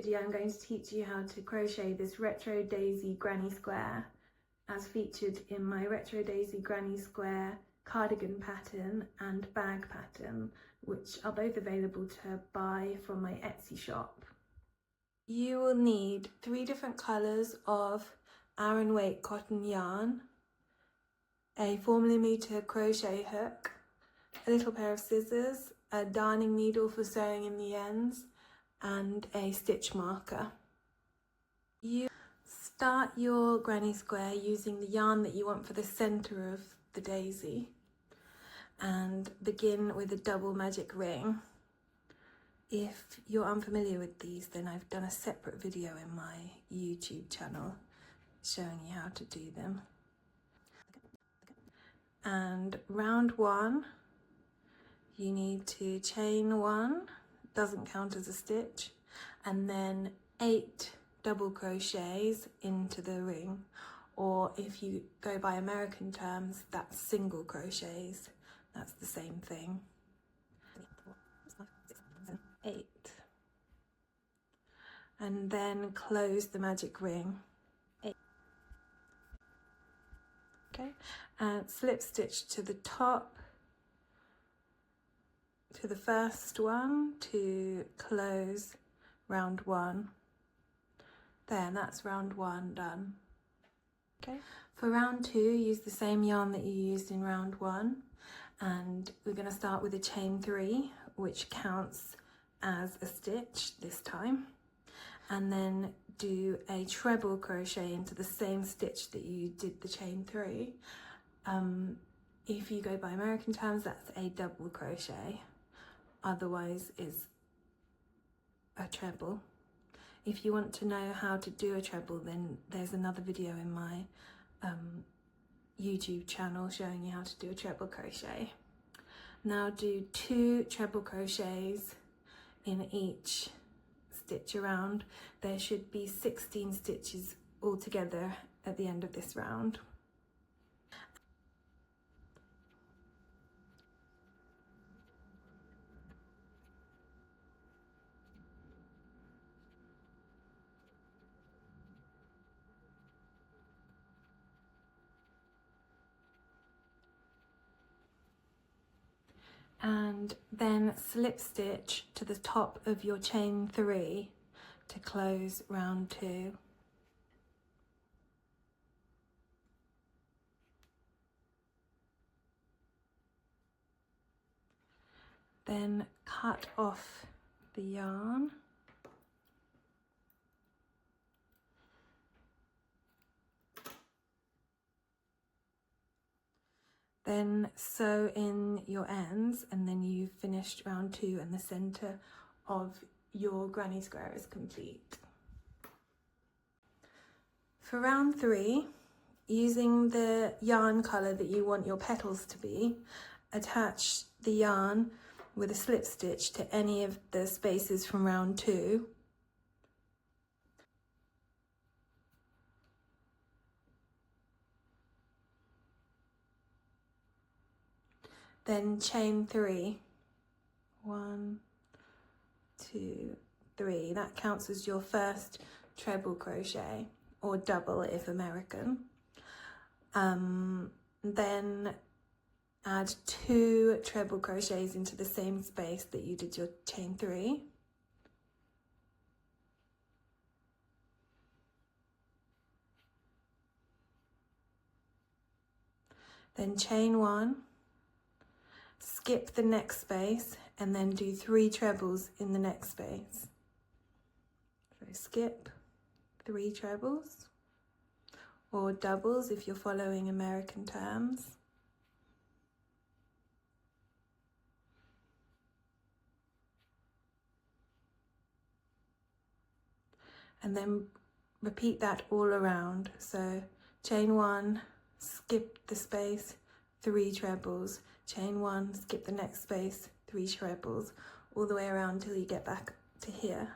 video I'm going to teach you how to crochet this retro daisy granny square as featured in my retro daisy granny square cardigan pattern and bag pattern, which are both available to buy from my Etsy shop. You will need 3 different colours of Aran weight cotton yarn, a 4mm crochet hook, a little pair of scissors, a darning needle for sewing in the ends, and a stitch marker. You start your granny square using the yarn that you want for the centre of the daisy and begin with a double magic ring. If you're unfamiliar with these, then I've done a separate video in my YouTube channel showing you how to do them. And round 1, you need to chain 1, doesn't count as a stitch, and then 8 double crochets into the ring, or if you go by American terms, that's single crochets. That's the same thing. 8. And then close the magic ring. 8. Okay, and slip stitch to the top, to the first one to close round 1. There, and that's round 1 done. Okay, for round 2, use the same yarn that you used in round 1, and we're going to start with a chain 3, which counts as a stitch this time, and then do a treble crochet into the same stitch that you did the chain 3. If you go by American terms, that's a double crochet, otherwise is a treble. If you want to know how to do a treble, then there's another video in my YouTube channel showing you how to do a treble crochet. Now do 2 treble crochets in each stitch around. There should be 16 stitches altogether at the end of this round. And then slip stitch to the top of your chain 3 to close round 2. Then cut off the yarn. Then sew in your ends, and then you've finished round 2 and the centre of your granny square is complete. For round 3, using the yarn colour that you want your petals to be, attach the yarn with a slip stitch to any of the spaces from round 2. Then chain 3. 1, 2, 3. That counts as your first treble crochet, or double if American. Then add 2 treble crochets into the same space that you did your chain 3. Then chain 1. Skip the next space and then do 3 trebles in the next space. So skip 3 trebles, or doubles if you're following American terms. And then repeat that all around. So chain 1, skip the space, 3 trebles, chain 1, skip the next space, 3 trebles, all the way around till you get back to here.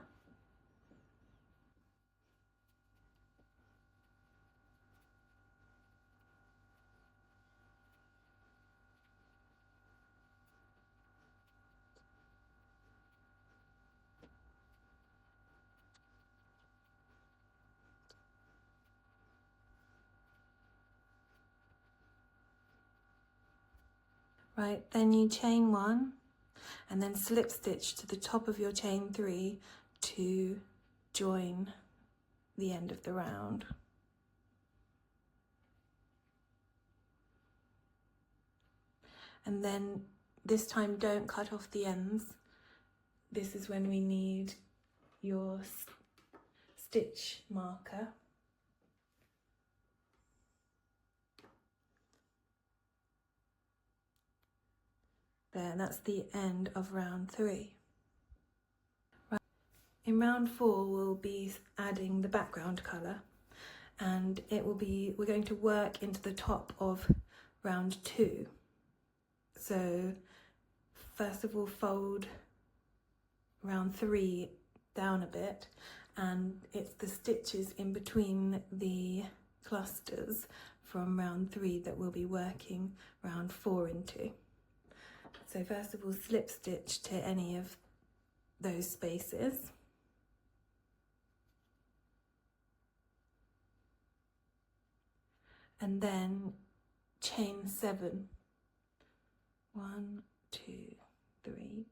Right, then you chain 1 and then slip stitch to the top of your chain 3 to join the end of the round. And then this time don't cut off the ends. This is when we need your stitch marker. There, that's the end of round 3. In round 4, we'll be adding the background colour, and we're going to work into the top of round 2. So first of all, fold round 3 down a bit, and it's the stitches in between the clusters from round 3 that we'll be working round 4 into. So first of all, slip stitch to any of those spaces. And then chain 7. 1, 2, 3,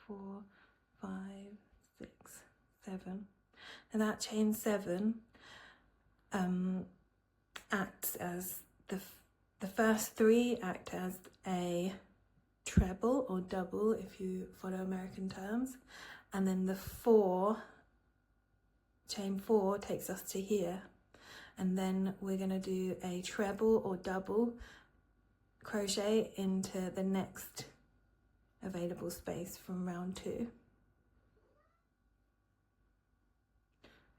4, 5, 6, 7. And that chain 7 acts as the first 3 act as a treble or double if you follow American terms, and then the chain 4 takes us to here, and then we're going to do a treble or double crochet into the next available space from round 2.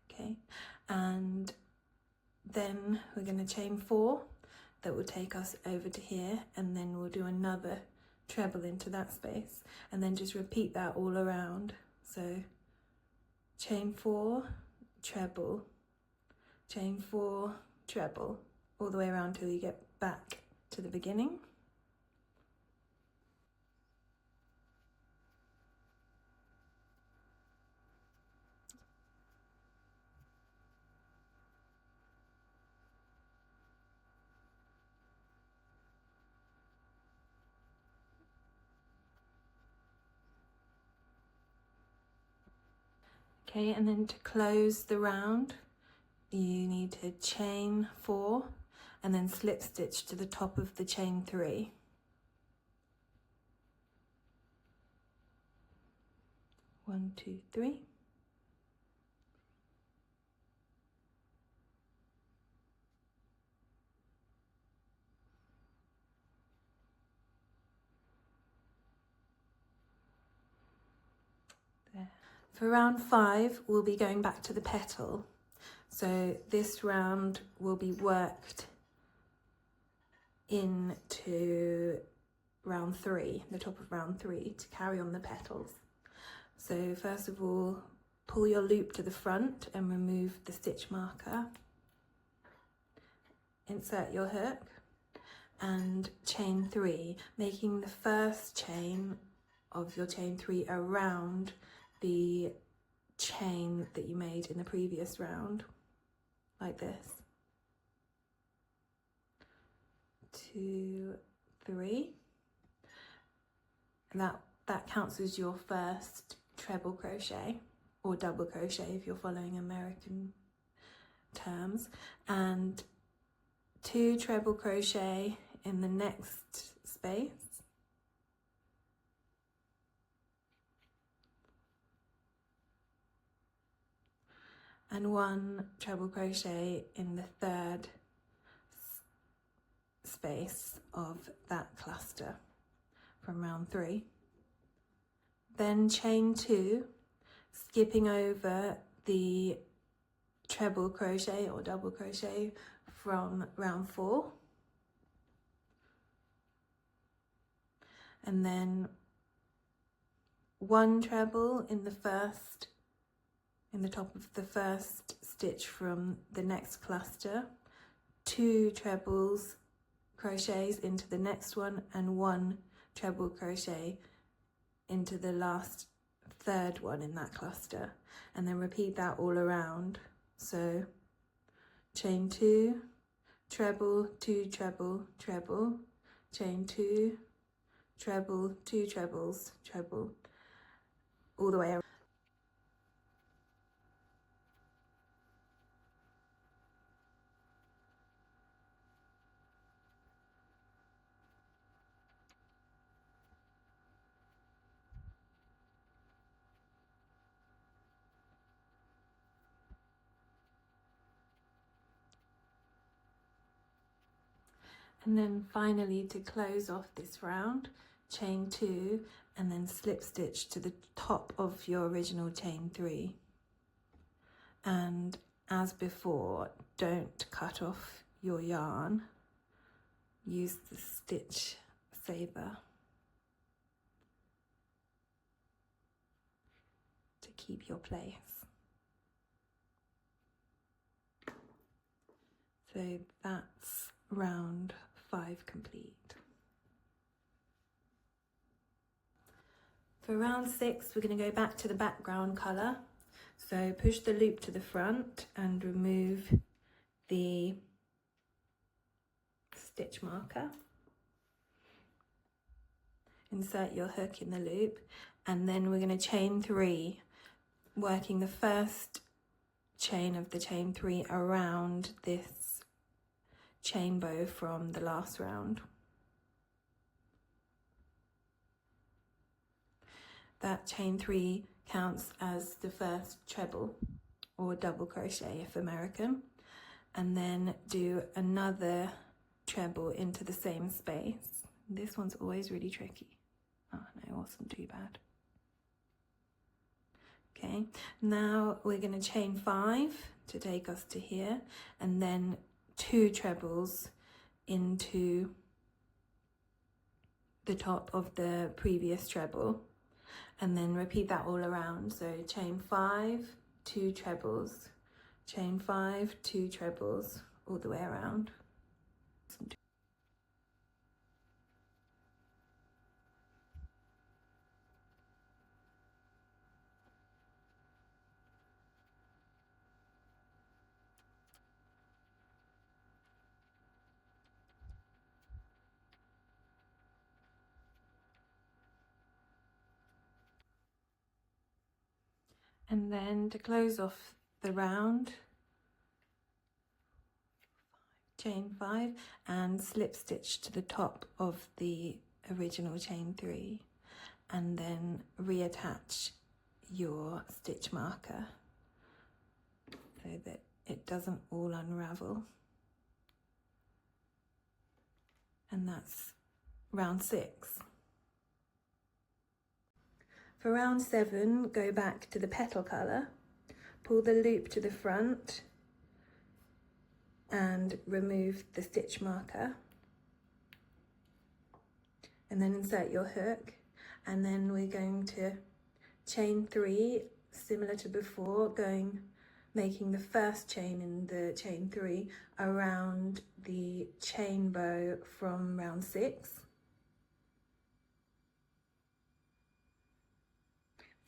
Okay, and then we're going to chain 4 that will take us over to here, and then we'll do another treble into that space, and then just repeat that all around. So chain 4, treble, chain 4, treble, all the way around till you get back to the beginning. Okay, and then to close the round, you need to chain 4 and then slip stitch to the top of the chain 3. One, 2, 3. There. For round 5, we'll be going back to the petal. So this round will be worked into round 3, the top of round 3, to carry on the petals. So first of all, pull your loop to the front and remove the stitch marker. Insert your hook and chain 3, making the first chain of your chain 3 around the chain that you made in the previous round, like this. 2, 3. And that counts as your first treble crochet or double crochet if you're following American terms, and 2 treble crochet in the next space, and 1 treble crochet in the third space of that cluster from round 3. Then chain 2, skipping over the treble crochet or double crochet from round 4, and then 1 treble in the top of the first stitch from the next cluster, 2 trebles crochets into the next one, and 1 treble crochet into the last third one in that cluster, and then repeat that all around. So chain 2, treble, 2 treble, treble, chain 2, treble, 2 trebles, treble, all the way around. And then finally, to close off this round, chain 2 and then slip stitch to the top of your original chain 3. And as before, don't cut off your yarn. Use the stitch saver to keep your place. So that's round 5 complete. For round 6, we're going to go back to the background colour. So push the loop to the front and remove the stitch marker. Insert your hook in the loop, and then we're going to chain 3, working the first chain of the chain 3 around this chain bow from the last round. That chain 3 counts as the first treble or double crochet if American, and then do another treble into the same space. This one's always really tricky. Oh no, it wasn't too bad. Okay, now we're going to chain 5 to take us to here, and then 2 trebles into the top of the previous treble, and then repeat that all around. So chain 5, 2 trebles, chain 5, 2 trebles, all the way around. And then to close off the round, chain 5 and slip stitch to the top of the original chain 3, and then reattach your stitch marker so that it doesn't all unravel. And that's round 6. For round 7, go back to the petal colour, pull the loop to the front and remove the stitch marker, and then insert your hook, and then we're going to chain 3 similar to before, making the first chain in the chain 3 around the chain bow from round 6.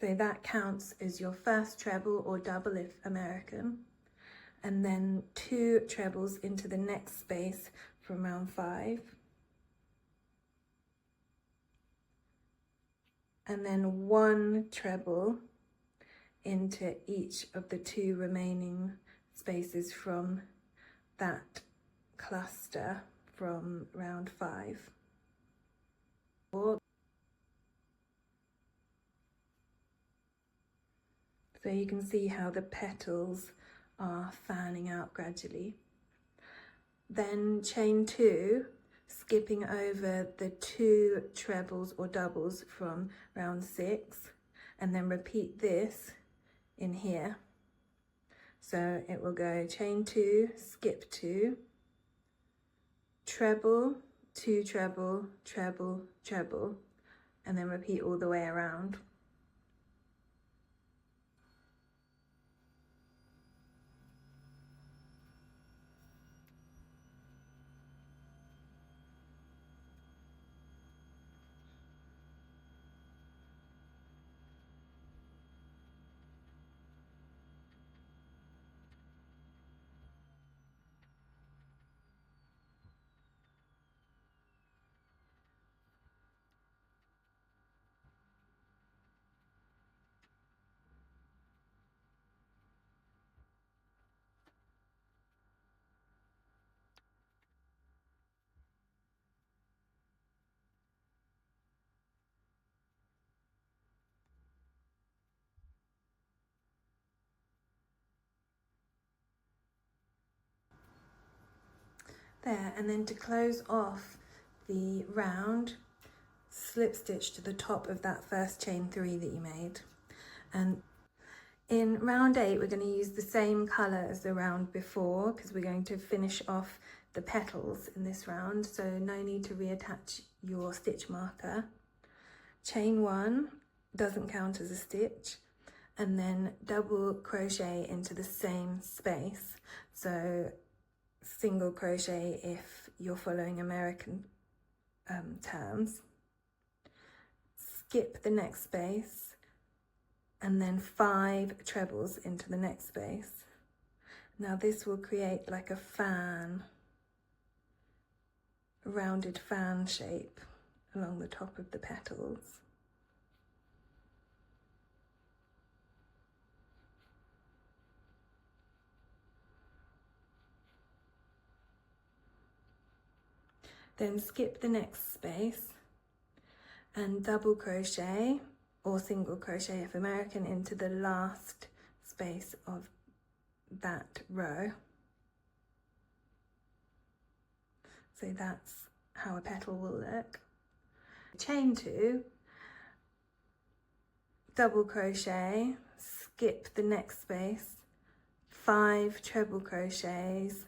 So that counts as your first treble or double if American, and then 2 trebles into the next space from round 5, and then 1 treble into each of the 2 remaining spaces from that cluster from round 5. So you can see how the petals are fanning out gradually. Then chain 2, skipping over the 2 trebles or doubles from round 6, and then repeat this in here. So it will go chain 2, skip 2, treble, 2 treble, treble, treble, and then repeat all the way around. There, and then to close off the round, slip stitch to the top of that first chain 3 that you made. And in round 8 we're going to use the same colour as the round before, because we're going to finish off the petals in this round, so no need to reattach your stitch marker. Chain 1 doesn't count as a stitch, and then double crochet into the same space, so single crochet if you're following American terms. Skip the next space and then 5 trebles into the next space. Now this will create like a fan, a rounded fan shape along the top of the petals. Then skip the next space and double crochet or single crochet if American into the last space of that row. So that's how a petal will look. Chain 2, double crochet, skip the next space, 5 treble crochets,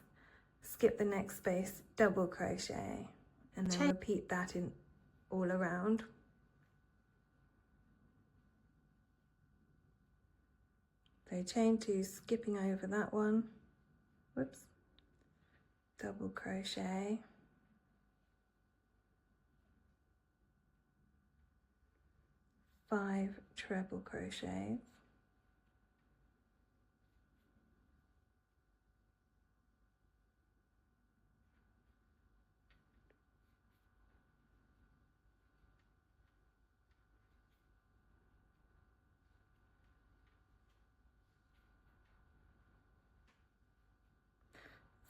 skip the next space, double crochet, and then repeat that in all around. So chain 2, skipping over that one, whoops, double crochet, 5 treble crochets,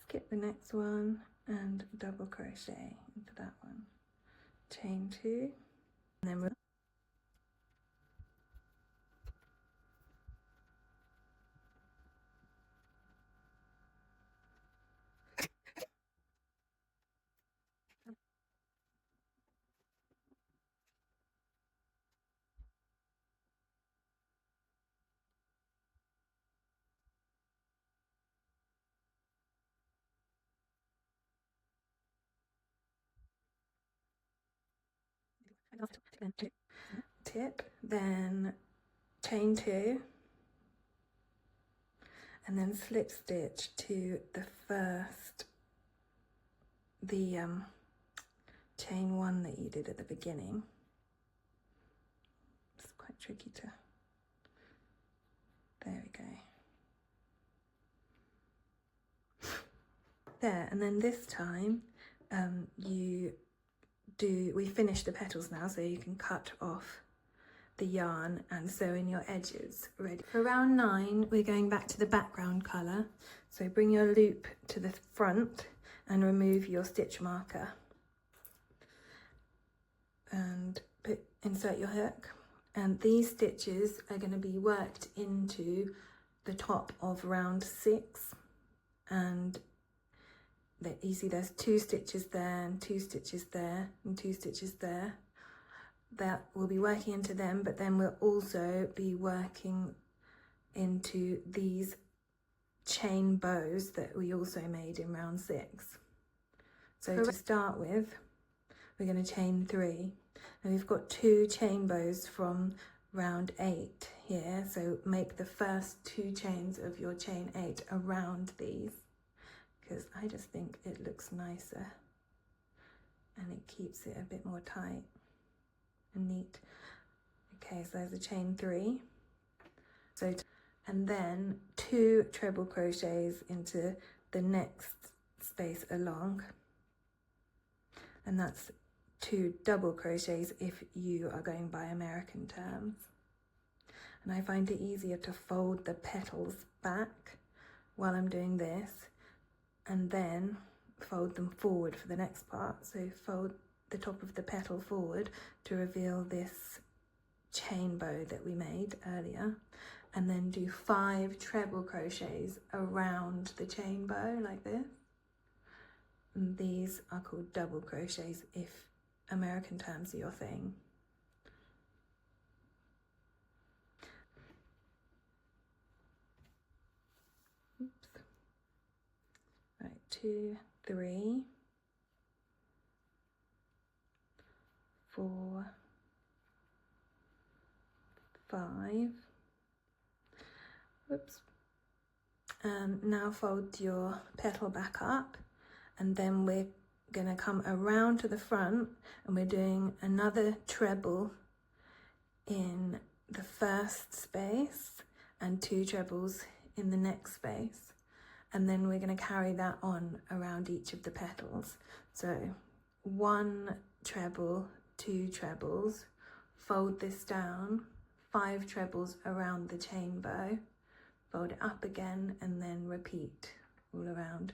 skip the next one and double crochet into that one, chain 2, and then we'll tip, then chain 2, and then slip stitch to the first, the chain 1 that you did at the beginning. It's quite tricky to, there we go. There, and then this time we finish the petals now, so you can cut off the yarn and sew in your edges ready. For round 9 we're going back to the background colour, so bring your loop to the front and remove your stitch marker and insert your hook, and these stitches are going to be worked into the top of round 6, and you see there's 2 stitches there and 2 stitches there and 2 stitches there. That we'll be working into them, but then we'll also be working into these chain bows that we also made in round 6. So to start with, we're going to chain 3, and we've got 2 chain bows from round 8 here, so make the first 2 chains of your chain 8 around these, because I just think it looks nicer and it keeps it a bit more tight and neat. Okay, so there's a chain 3, and then 2 treble crochets into the next space along, and that's 2 double crochets if you are going by American terms. And I find it easier to fold the petals back while I'm doing this, and then fold them forward for the next part. So fold the top of the petal forward to reveal this chain bow that we made earlier, and then do 5 treble crochets around the chain bow like this, And these are called double crochets if American terms are your thing. Oops. Right, 2, 3, 4, 5. Whoops. Now fold your petal back up, and then we're going to come around to the front, and we're doing another treble in the first space and 2 trebles in the next space, and then we're going to carry that on around each of the petals. So 1 treble, 2 trebles, fold this down, 5 trebles around the chain bow, fold it up again, and then repeat all around.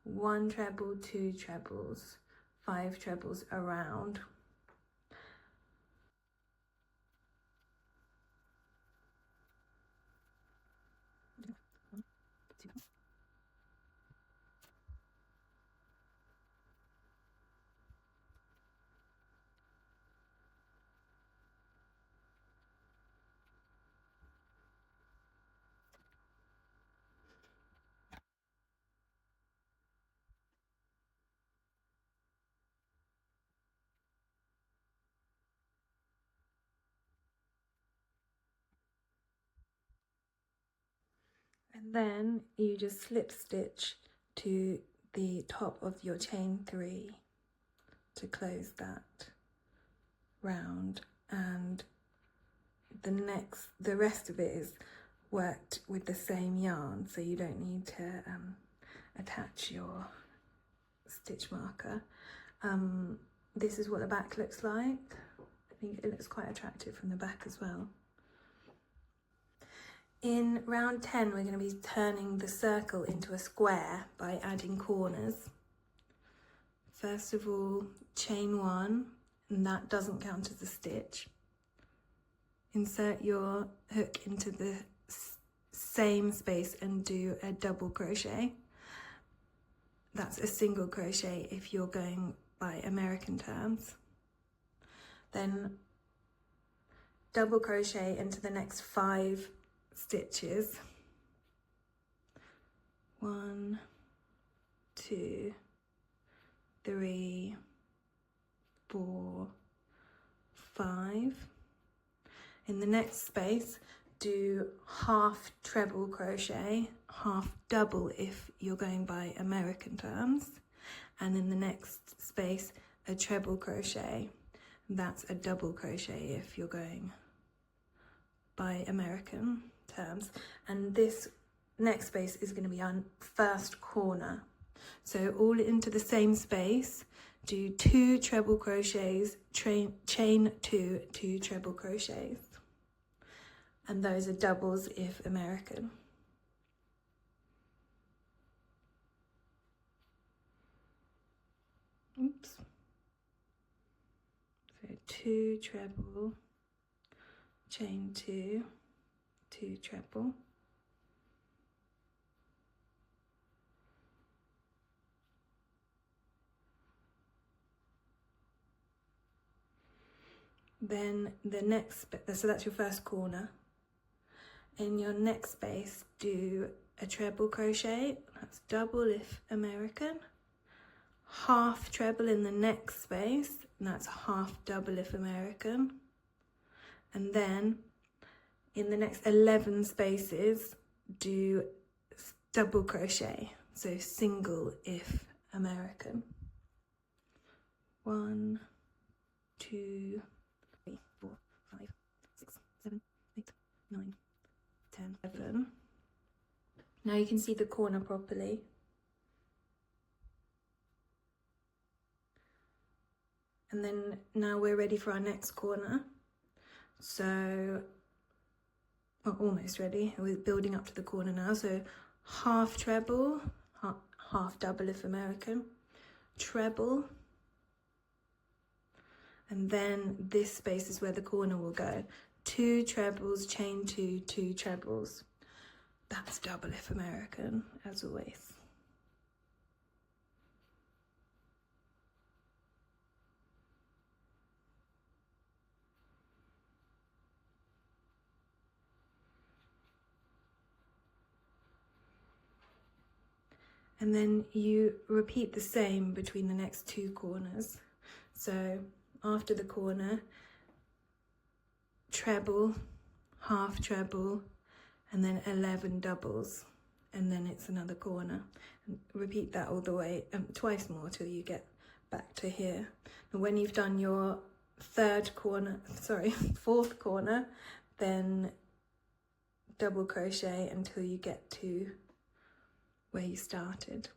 1 treble, 2 trebles, 5 trebles around. And then you just slip stitch to the top of your chain 3 to close that round, and the rest of it is worked with the same yarn, so you don't need to attach your stitch marker. This is what the back looks like. I think it looks quite attractive from the back as well. In round 10, we're going to be turning the circle into a square by adding corners. First of all, chain 1, and that doesn't count as a stitch. Insert your hook into the same space and do a double crochet. That's a single crochet if you're going by American terms. Then double crochet into the next 5 stitches. 1, 2, 3, 4, 5. In the next space, do half treble crochet, half double if you're going by American terms, and in the next space a treble crochet. That's a double crochet if you're going by American terms. And this next space is going to be our first corner. So all into the same space, do 2 treble crochets, chain 2, 2 treble crochets. And those are doubles if American. Oops. So 2 treble, chain 2, 2 treble. Then the next, so that's your first corner. In your next space, do a treble crochet, that's double if American, half treble in the next space, and that's half double if American. And then in the next 11 spaces, do double crochet, so single if American. 1, 2, 3, 4, 5, 6, 7, 8, 9, 10, 11. Now you can see the corner properly. And then now we're ready for our next corner. So, we're almost ready. We're building up to the corner now. So half treble, half double if American, treble, and then this space is where the corner will go. 2 trebles, chain 2, 2 trebles. That's double if American, as always. and then you repeat the same between the next two corners. So after the corner, treble, half treble, and then 11 doubles, and then it's another corner. And repeat that all the way, twice more till you get back to here. And when you've done your fourth corner, then double crochet until you get to where you started.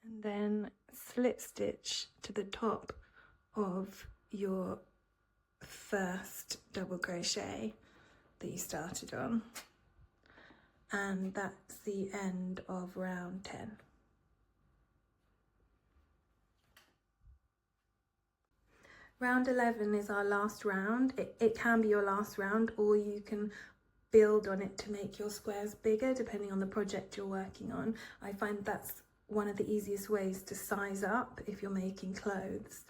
And then slip stitch to the top of your first double crochet that you started on, and that's the end of round 10. Round 11 is our last round. It can be your last round, or you can build on it to make your squares bigger depending on the project you're working on. I find that's one of the easiest ways to size up if you're making clothes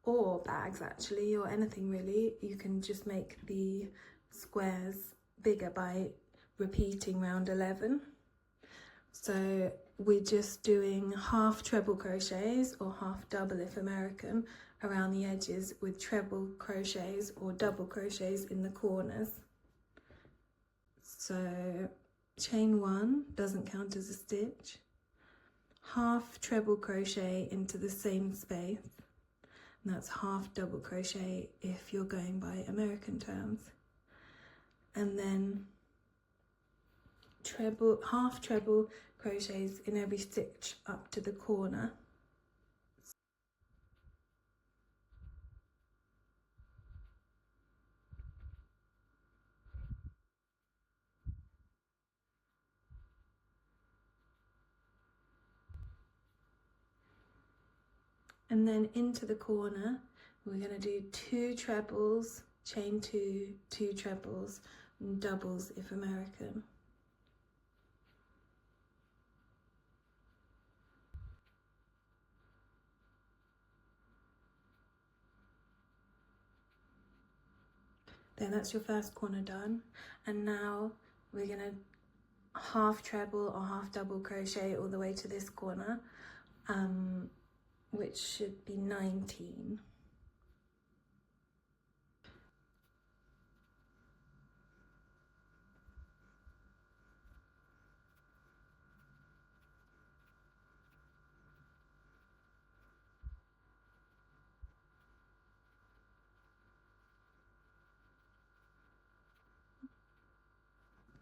or bags actually, or anything really. You can just make the squares bigger by repeating round 11. So we're just doing half treble crochets or half double if American around the edges, with treble crochets or double crochets in the corners. So chain 1 doesn't count as a stitch, half treble crochet into the same space, and that's half double crochet if you're going by American terms, and then half treble crochets in every stitch up to the corner. And then into the corner, we're going to do 2 trebles, chain 2, 2 trebles, and doubles if American. Then that's your first corner done. And now we're going to half treble or half double crochet all the way to this corner, which should be 19.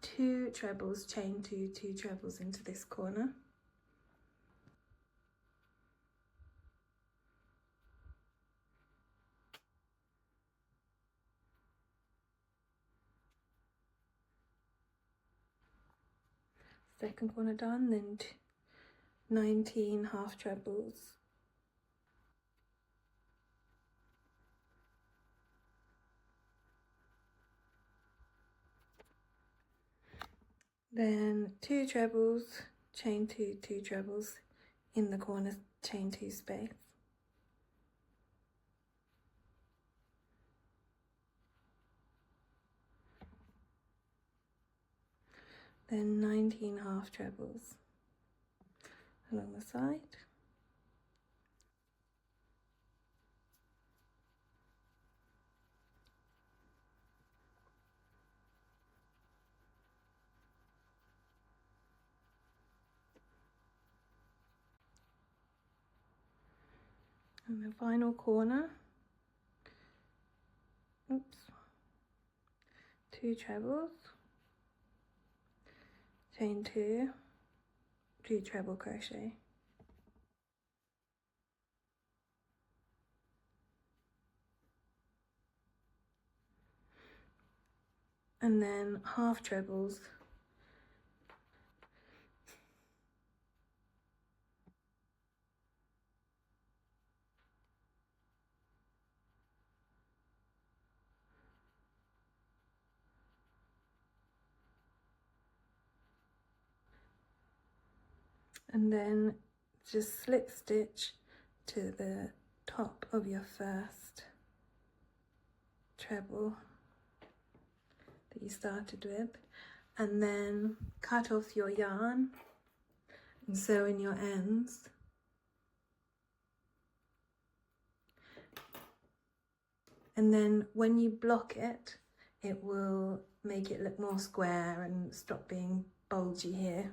Two trebles, chain 2, 2 trebles into this corner. Second corner done, then 19 half trebles. Then 2 trebles, chain 2, 2 trebles in the corner, chain 2 space. Then 19 half trebles along the side. And the final corner, 2 trebles, chain 2, 2 treble crochet. And then half trebles, and then just slip stitch to the top of your first treble that you started with, and then cut off your yarn and sew in your ends. And then when you block it, it will make it look more square and stop being bulgy here.